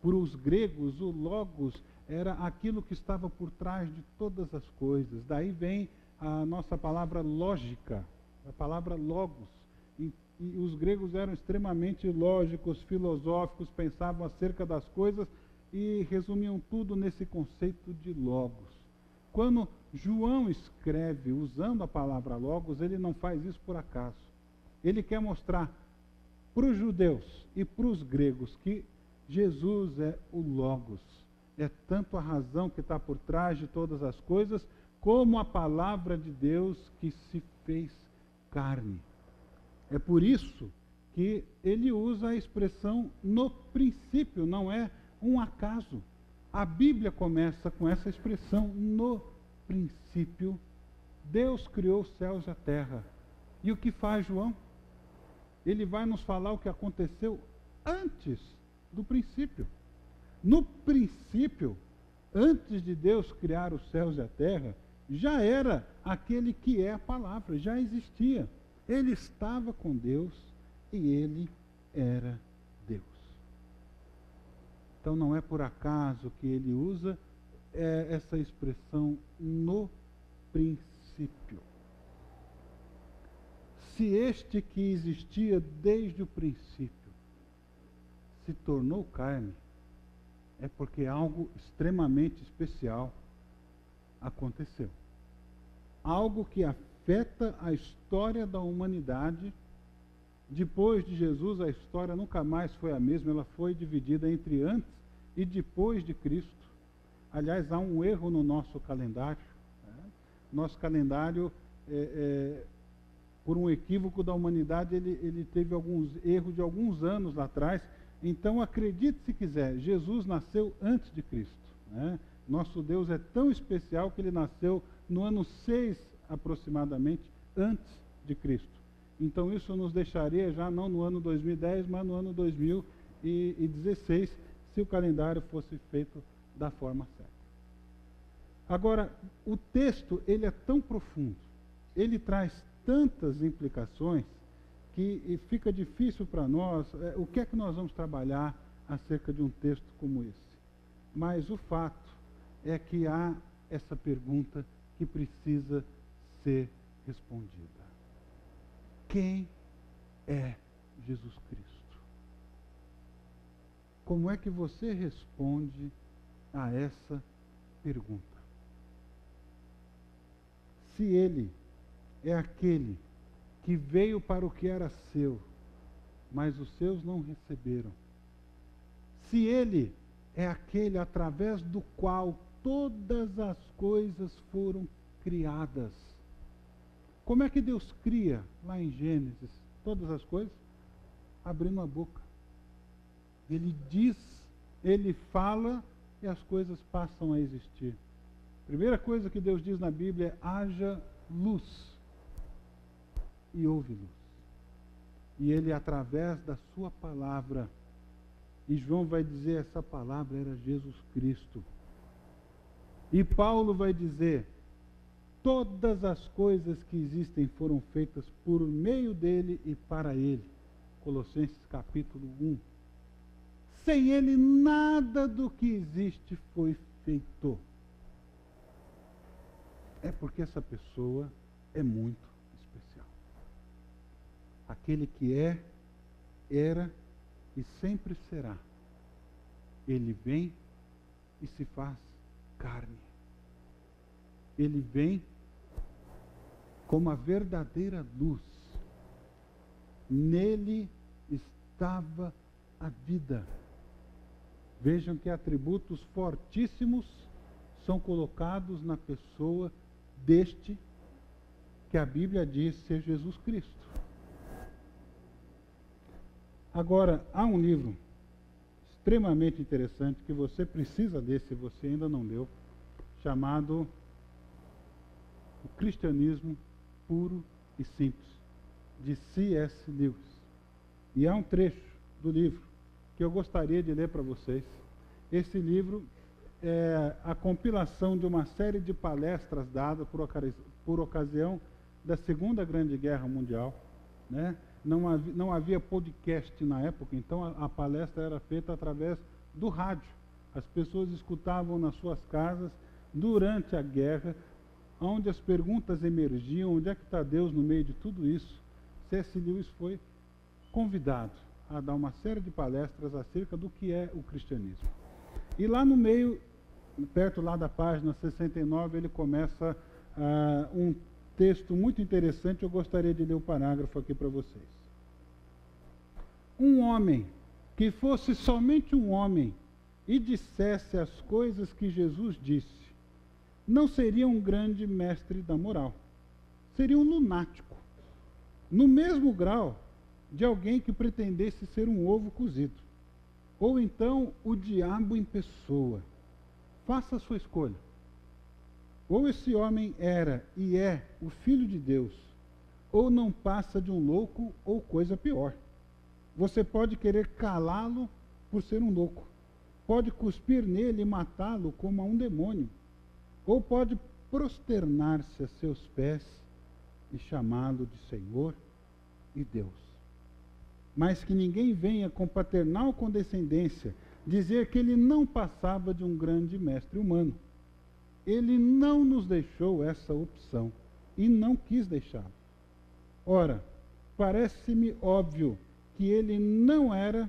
Para os gregos, o logos era aquilo que estava por trás de todas as coisas. Daí vem a nossa palavra lógica, a palavra logos. E os gregos eram extremamente lógicos, filosóficos, pensavam acerca das coisas e resumiam tudo nesse conceito de logos. Quando João escreve usando a palavra logos, ele não faz isso por acaso. Ele quer mostrar para os judeus e para os gregos que Jesus é o logos. É tanto a razão que está por trás de todas as coisas, como a palavra de Deus que se fez carne. É por isso que ele usa a expressão no princípio, não é um acaso. A Bíblia começa com essa expressão, no princípio, Deus criou os céus e a terra. E o que faz João? Ele vai nos falar o que aconteceu antes do princípio. No princípio, antes de Deus criar os céus e a terra, já era aquele que é a palavra, já existia. Ele estava com Deus e ele era Deus. Então não é por acaso que ele usa essa expressão no princípio. Se este que existia desde o princípio se tornou carne, é porque algo extremamente especial aconteceu. Algo que afeta a história da humanidade. Depois de Jesus, a história nunca mais foi a mesma, ela foi dividida entre antes e depois de Cristo. Aliás, há um erro no nosso calendário. Nosso calendário, por um equívoco da humanidade, ele teve alguns erros de alguns anos lá atrás. Então, acredite se quiser, Jesus nasceu antes de Cristo. Nosso Deus é tão especial que ele nasceu no ano 6, aproximadamente, antes de Cristo. Então, isso nos deixaria já não no ano 2010, mas no ano 2016, se o calendário fosse feito da forma certa. Agora, o texto, ele é tão profundo, ele traz tantas implicações, que fica difícil para nós, o que é que nós vamos trabalhar acerca de um texto como esse? Mas o fato é que há essa pergunta que precisa ser respondida. Quem é Jesus Cristo? Como é que você responde a essa pergunta? Se ele é aquele que veio para o que era seu, mas os seus não receberam. Se ele é aquele através do qual todas as coisas foram criadas. Como é que Deus cria, lá em Gênesis, todas as coisas? Abrindo a boca. Ele diz, ele fala e as coisas passam a existir. Primeira coisa que Deus diz na Bíblia é: haja luz. E houve luz. E ele, através da sua palavra, e João vai dizer, essa palavra era Jesus Cristo. E Paulo vai dizer, todas as coisas que existem foram feitas por meio dele e para ele. Colossenses capítulo 1. Sem ele, nada do que existe foi feito. É porque essa pessoa é muito especial. Aquele que é, era e sempre será. Ele vem e se faz carne. Ele vem como a verdadeira luz. Nele estava a vida. Vejam que atributos fortíssimos são colocados na pessoa deste que a Bíblia diz ser Jesus Cristo. Agora, há um livro extremamente interessante que você precisa ler, se você ainda não leu, chamado O Cristianismo Puro e Simples, de C.S. Lewis. E há um trecho do livro que eu gostaria de ler para vocês. Esse livro é a compilação de uma série de palestras dadas por ocasião da Segunda Grande Guerra Mundial, Não havia podcast na época, então a palestra era feita através do rádio. As pessoas escutavam nas suas casas durante a guerra, onde as perguntas emergiam, onde é que está Deus no meio de tudo isso? C.S. Lewis foi convidado a dar uma série de palestras acerca do que é o cristianismo. E lá no meio, perto lá da página 69, ele começa um texto muito interessante. Eu gostaria de ler o parágrafo aqui para vocês. Um homem que fosse somente um homem e dissesse as coisas que Jesus disse, não seria um grande mestre da moral. Seria um lunático, no mesmo grau de alguém que pretendesse ser um ovo cozido. Ou então o diabo em pessoa. Faça a sua escolha. Ou esse homem era e é o Filho de Deus, ou não passa de um louco ou coisa pior. Você pode querer calá-lo por ser um louco. Pode cuspir nele e matá-lo como a um demônio. Ou pode prosternar-se a seus pés e chamá-lo de Senhor e Deus. Mas que ninguém venha com paternal condescendência dizer que ele não passava de um grande mestre humano. Ele não nos deixou essa opção e não quis deixá-la. Ora, parece-me óbvio que ele não era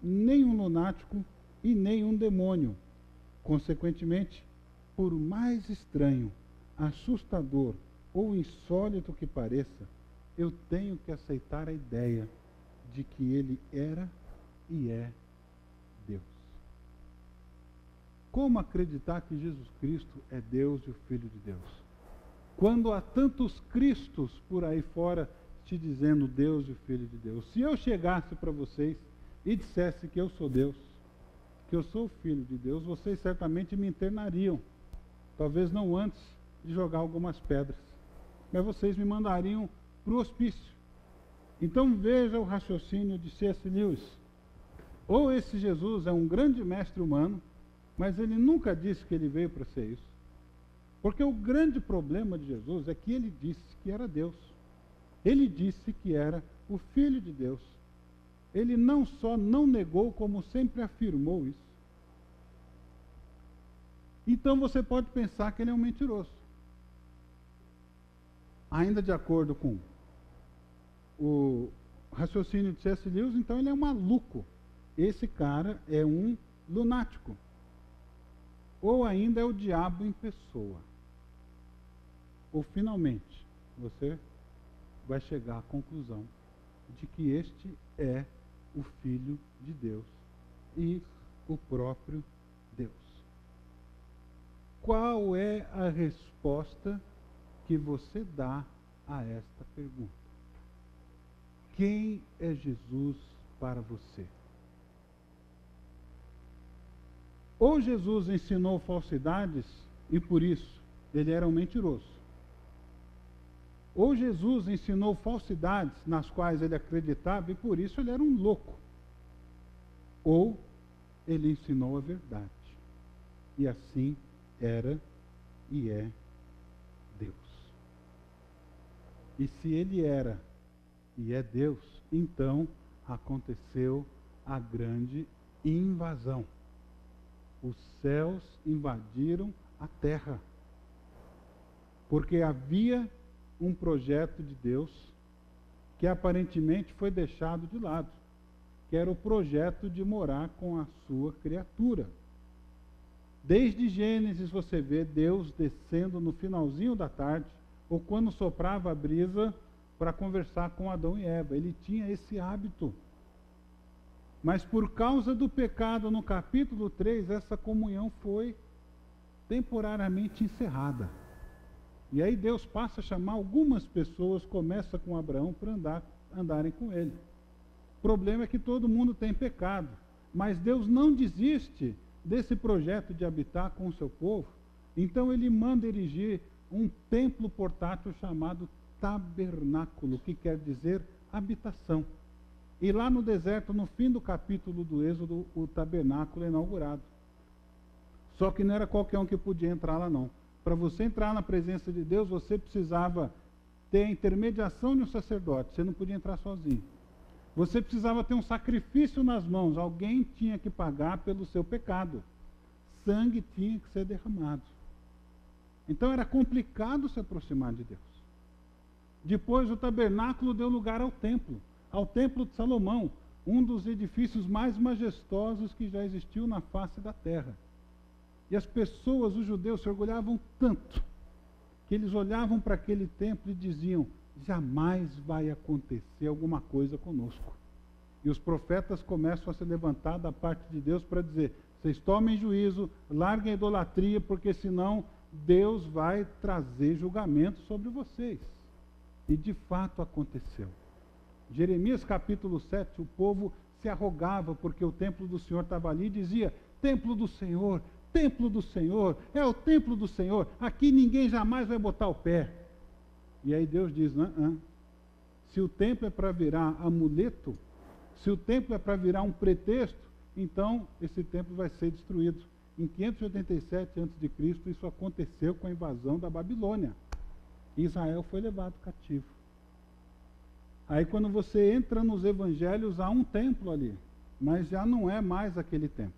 nem um lunático e nem um demônio. Consequentemente, por mais estranho, assustador ou insólito que pareça, eu tenho que aceitar a ideia de que ele era e é Deus. Como acreditar que Jesus Cristo é Deus e o Filho de Deus? Quando há tantos Cristos por aí fora te dizendo Deus e o Filho de Deus. Se eu chegasse para vocês e dissesse que eu sou Deus, que eu sou o Filho de Deus, vocês certamente me internariam. Talvez não antes de jogar algumas pedras, mas vocês me mandariam para o hospício. Então veja o raciocínio de C.S. Lewis. Ou esse Jesus é um grande mestre humano, mas ele nunca disse que ele veio para ser isso. Porque o grande problema de Jesus é que ele disse que era Deus. Ele disse que era o Filho de Deus. Ele não só não negou, como sempre afirmou isso. Então você pode pensar que ele é um mentiroso. Ainda de acordo com o raciocínio de C.S. Lewis, então ele é um maluco. Esse cara é um lunático. Ou ainda é o diabo em pessoa. Ou finalmente, você vai chegar à conclusão de que este é o Filho de Deus e o próprio Deus. Qual é a resposta que você dá a esta pergunta? Quem é Jesus para você? Ou Jesus ensinou falsidades e por isso ele era um mentiroso. Ou Jesus ensinou falsidades nas quais ele acreditava e por isso ele era um louco. Ou ele ensinou a verdade. E assim era e é Deus. E se ele era e é Deus, então aconteceu a grande invasão. Os céus invadiram a terra. Porque havia um projeto de Deus que aparentemente foi deixado de lado, que era o projeto de morar com a sua criatura. Desde Gênesis você vê Deus descendo no finalzinho da tarde, ou quando soprava a brisa para conversar com Adão e Eva. Ele tinha esse hábito. Mas por causa do pecado, no capítulo 3, essa comunhão foi temporariamente encerrada. E aí Deus passa a chamar algumas pessoas, começa com Abraão, para andarem com ele. O problema é que todo mundo tem pecado, mas Deus não desiste desse projeto de habitar com o seu povo. Então ele manda erigir um templo portátil chamado tabernáculo, que quer dizer habitação. E lá no deserto, no fim do capítulo do Êxodo, o tabernáculo é inaugurado. Só que não era qualquer um que podia entrar lá não. Para você entrar na presença de Deus, você precisava ter a intermediação de um sacerdote. Você não podia entrar sozinho. Você precisava ter um sacrifício nas mãos, alguém tinha que pagar pelo seu pecado. Sangue tinha que ser derramado. Então era complicado se aproximar de Deus. Depois o tabernáculo deu lugar ao templo de Salomão, um dos edifícios mais majestosos que já existiu na face da terra. E as pessoas, os judeus, se orgulhavam tanto, que eles olhavam para aquele templo e diziam: jamais vai acontecer alguma coisa conosco. E os profetas começam a se levantar da parte de Deus para dizer: vocês tomem juízo, larguem a idolatria, porque senão Deus vai trazer julgamento sobre vocês. E de fato aconteceu. Jeremias capítulo 7, o povo se arrogava porque o templo do Senhor estava ali e dizia: templo do Senhor, é o templo do Senhor, aqui ninguém jamais vai botar o pé. E aí Deus diz: não, se o templo é para virar amuleto, se o templo é para virar um pretexto, então esse templo vai ser destruído. Em 587 a.C., isso aconteceu com a invasão da Babilônia. Israel foi levado cativo. Aí quando você entra nos evangelhos, há um templo ali, mas já não é mais aquele templo.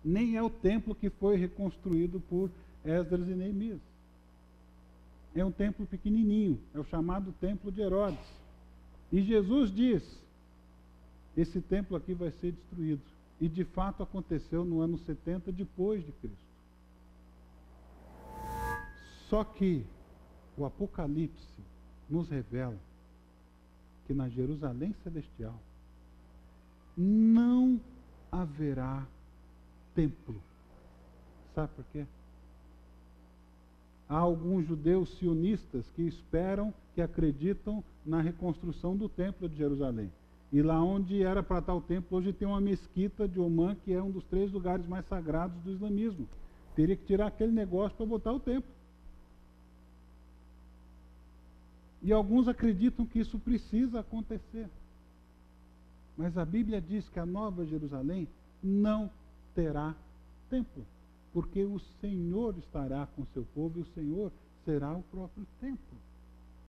Nem é o templo que foi reconstruído por Esdras e Neemias. É um templo pequenininho, é o chamado templo de Herodes. E Jesus diz: esse templo aqui vai ser destruído. E de fato aconteceu no ano 70 depois de Cristo. Só que o Apocalipse nos revela que na Jerusalém Celestial não haverá templo. Sabe por quê? Há alguns judeus sionistas que esperam, que acreditam na reconstrução do templo de Jerusalém. E lá onde era para estar o templo, hoje tem uma mesquita de Omã, que é um dos 3 lugares mais sagrados do islamismo. Teria que tirar aquele negócio para botar o templo. E alguns acreditam que isso precisa acontecer. Mas a Bíblia diz que a Nova Jerusalém não terá templo, porque o Senhor estará com seu povo e o Senhor será o próprio templo.